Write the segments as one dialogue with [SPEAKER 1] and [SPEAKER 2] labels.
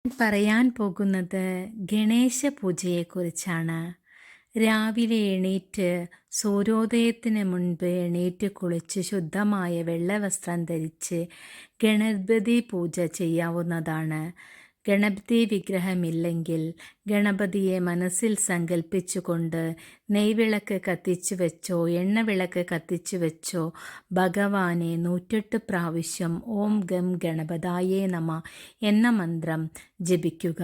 [SPEAKER 1] പറയാൻ പോകുന്നത് ഗണേശ പൂജയെക്കുറിച്ചാണ്. രാവിലെ എണീറ്റ് സൂര്യോദയത്തിന് മുൻപ് എണീറ്റ് കുളിച്ച് ശുദ്ധമായ വെള്ളവസ്ത്രം ധരിച്ച് ഗണപതി പൂജ ചെയ്യാവുന്നതാണ്. ഗണപതി വിഗ്രഹമില്ലെങ്കിൽ ഗണപതിയെ മനസ്സിൽ സങ്കല്പിച്ചുകൊണ്ട് നെയ്വിളക്ക് കത്തിച്ചു വെച്ചോ എണ്ണവിളക്ക് കത്തിച്ചു വെച്ചോ ഭഗവാനെ 108 പ്രാവശ്യം ഓം ഗം ഗണപതായേ നമ എന്ന മന്ത്രം ജപിക്കുക.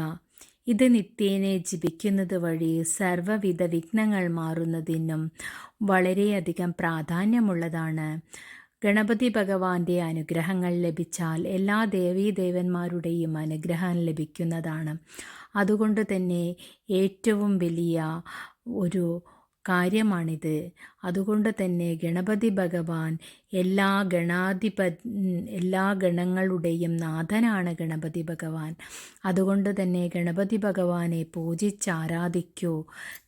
[SPEAKER 1] ഇത് നിത്യേന ജപിക്കുന്നത് വഴി സർവ്വവിധ വിഘ്നങ്ങൾ മാറുന്നതിനും വളരെയധികം പ്രാധാന്യമുള്ളതാണ്. ഗണപതി ഭഗവാന്റെ അനുഗ്രഹങ്ങൾ ലഭിച്ചാൽ എല്ലാ ദേവീദേവന്മാരുടെയും അനുഗ്രഹം ലഭിക്കുന്നതാണ്. അതുകൊണ്ട് തന്നെ ഏറ്റവും വലിയ ഒരു കാര്യമാണിത്. അതുകൊണ്ട് തന്നെ ഗണപതി ഭഗവാൻ എല്ലാ ഗണങ്ങളുടെയും നാഥനാണ് ഗണപതി ഭഗവാൻ. അതുകൊണ്ട് തന്നെ ഗണപതി ഭഗവാനെ പൂജിച്ചാരാധിക്കൂ.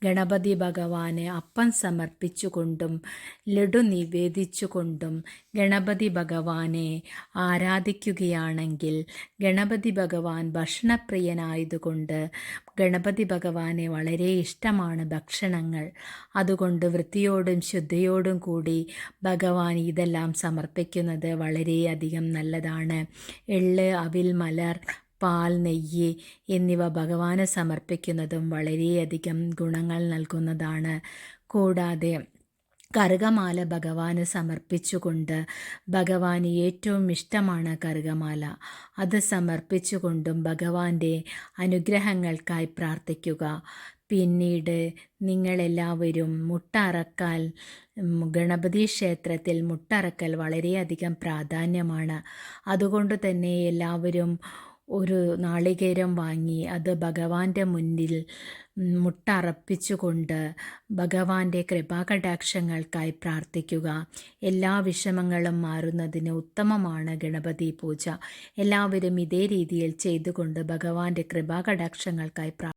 [SPEAKER 1] ഗണപതി ഭഗവാന് അപ്പം സമർപ്പിച്ചുകൊണ്ടും ലഡു നിവേദിച്ചുകൊണ്ടും ഗണപതി ഭഗവാനെ ആരാധിക്കുകയാണെങ്കിൽ ഗണപതി ഭഗവാൻ ഭക്ഷണപ്രിയനായതുകൊണ്ട് ഗണപതി ഭഗവാനെ വളരെ ഇഷ്ടമാണ് ഭക്ഷണങ്ങൾ. അതുകൊണ്ട് വൃത്തിയോടും ശുദ്ധിയോടും കൂടി ഭഗവാൻ ഇതെല്ലാം സമർപ്പിക്കുന്നത് വളരെയധികം നല്ലതാണ്. എള്ള്, അവിൽ, മലർ, പാൽ, നെയ്യ് എന്നിവ ഭഗവാന് സമർപ്പിക്കുന്നതും വളരെയധികം ഗുണങ്ങൾ നൽകുന്നതാണ്. കൂടാതെ കറുകമാല ഭഗവാന് സമർപ്പിച്ചുകൊണ്ട് ഭഗവാന് ഏറ്റവും ഇഷ്ടമാണ് കറുകമാല. അത് സമർപ്പിച്ചുകൊണ്ടും ഭഗവാന്റെ അനുഗ്രഹങ്ങൾക്കായി പ്രാർത്ഥിക്കുക. പിന്നീട് നിങ്ങളെല്ലാവരും മുട്ടറക്കൽ ഗണപതി ക്ഷേത്രത്തിൽ മുട്ടറക്കൽ വളരെയധികം പ്രാധാന്യമാണ്. അതുകൊണ്ട് തന്നെ എല്ലാവരും ഒരു നാളികേരം വാങ്ങി അത് ഭഗവാന്റെ മുന്നിൽ മുട്ടറപ്പിച്ചുകൊണ്ട് ഭഗവാന്റെ കൃപാകടാക്ഷങ്ങൾക്കായി പ്രാർത്ഥിക്കുക. എല്ലാ വിഷമങ്ങളും മാറുന്നതിന് ഉത്തമമാണ് ഗണപതി പൂജ. എല്ലാവരും ഇതേ രീതിയിൽ ചെയ്തുകൊണ്ട് ഭഗവാന്റെ കൃപാകടാക്ഷങ്ങൾക്കായി